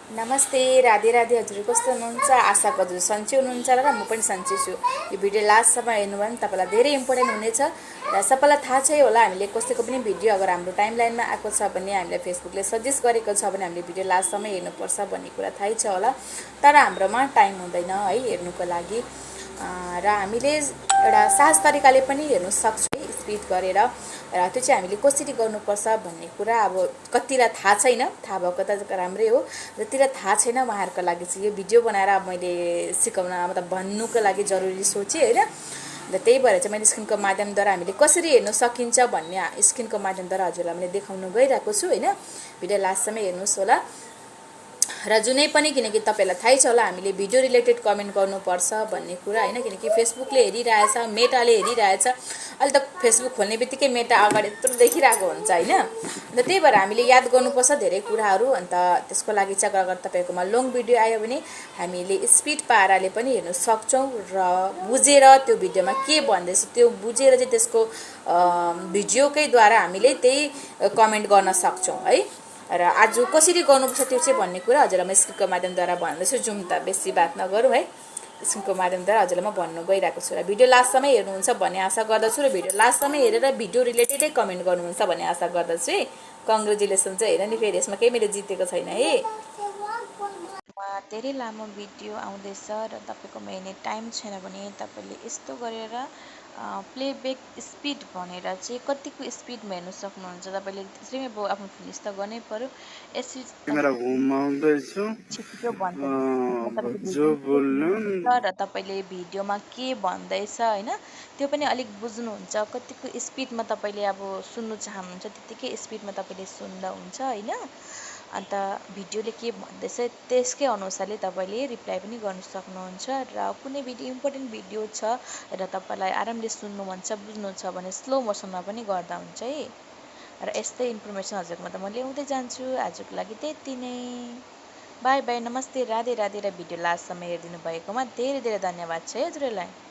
नमस्ते, राधे राधे। हजुर कस्तो हुनुहुन्छ? आशा हजुर सन्चै हुनुहुन्छ र म पनि सन्चै छु। यो भिडियो लास्टसम्म हेर्नुभयो भने तपाईँलाई धेरै इम्पोर्टेन्ट हुनेछ र सबैलाई थाहा छै होला हामीले कसैको पनि भिडियो अगर हाम्रो टाइम लाइनमा आएको छ भने हामीलाई फेसबुकले सजेस्ट गरेको छ भने हामीले भिडियो लास्टसम्म हेर्नुपर्छ भन्ने कुरा थाहै छ होला। तर हाम्रोमा टाइम हुँदैन है हेर्नुको लागि र हामीले एउटा सहज तरिकाले पनि हेर्नु सक्छौँ स्पिड गरेर र त्यो चाहिँ हामीले कसरी गर्नुपर्छ भन्ने कुरा अब कतिलाई थाहा छैन। थाहा भएको त राम्रै हो, जतिलाई थाहा छैन उहाँहरूको लागि चाहिँ यो भिडियो बनाएर मैले सिकाउन मतलब भन्नुको लागि जरुरी सोचेँ होइन। र त्यही भएर चाहिँ मैले स्क्रिनको माध्यमद्वारा हामीले कसरी हेर्न सकिन्छ भन्ने स्क्रिनको माध्यमद्वारा हजुरलाई मैले देखाउन गइरहेको छु होइन। भिडियो लास्टसम्म हेर्नुहोस् होला र जुनै पनि, किनकि तपाईँलाई थाहै छ होला हामीले भिडियो रिलेटेड कमेन्ट गर्नुपर्छ भन्ने कुरा होइन। किनकि फेसबुकले हेरिरहेछ, मेटाले हेरिरहेछ। अहिले त फेसबुक खोल्ने बित्तिकै मेटा अगाडि यत्रो देखिरहेको हुन्छ होइन। अन्त त्यही भएर हामीले याद गर्नुपर्छ धेरै कुराहरू। अन्त त्यसको लागि चाहिँ अगर तपाईँकोमा लङ भिडियो आयो भने हामीले स्पिड पाराले पनि हेर्न सक्छौँ र बुझेर त्यो भिडियोमा के भन्दैछ त्यो बुझेर चाहिँ त्यसको भिडियोकै द्वारा हामीले त्यही कमेन्ट गर्न सक्छौँ है। र आज कसरी गर्नुपर्छ त्यो चाहिँ भन्ने कुरा हजुरलाई म स्क्रिनको माध्यमद्वारा भन्दैछु। जुम त बेसी बात नगरौँ है, स्क्रिनको माध्यमद्वारा हजुरलाई म भन्नु गइरहेको छु र भिडियो लास्टसम्मै हेर्नुहुन्छ भन्ने आशा गर्दछु र भिडियो लास्टसम्मै हेरेर भिडियो रिलेटेडै कमेन्ट गर्नुहुन्छ भन्ने आशा गर्दछु है। कङ्ग्रेचुलेसन चाहिँ हेर नि, फेरि यसमा केही मैले जितेको छैन है। धेरै लामो भिडियो आउँदैछ र तपाईँकोमा हेर्ने टाइम छैन भने तपाईँले यस्तो गरेर प्लेब्याक स्पिड भनेर चाहिँ कतिको स्पिडमा हेर्न सक्नुहुन्छ। तपाईँले त्यसरी अब आफ्नो फिनिस त गर्नै पर्यो। यसरी क्यामेरा घुमाउँदैछु छिटो भन्छ जो बोल्नु र तपाईँले भिडियोमा के भन्दैछ होइन त्यो पनि अलिक बुझ्नुहुन्छ। कतिको स्पिडमा तपाईँले अब सुन्नु चाहनुहुन्छ त्यतिकै स्पिडमा तपाईँले सुन्दा हुन्छ होइन। अन्त भिडियोले के भन्दैछ त्यसकै अनुसारले तपाईँले रिप्लाई पनि गर्न सक्नुहुन्छ। र कुनै भिडियो इम्पोर्टेन्ट भिडियो छ र तपाईँलाई आरामले सुन्नु मन छ बुझ्नु छ भने स्लो मोसनमा पनि गर्दा हुन्छ है। र यस्तै इन्फर्मेसन हजुरकोमा त म ल्याउँदै जान्छु। आजको लागि त्यति नै, बाई बाई, नमस्ते, राधे राधे। र भिडियो लास्टसम्म हेरिदिनु भएकोमा धेरै धेरै धन्यवाद छ है हजुरलाई।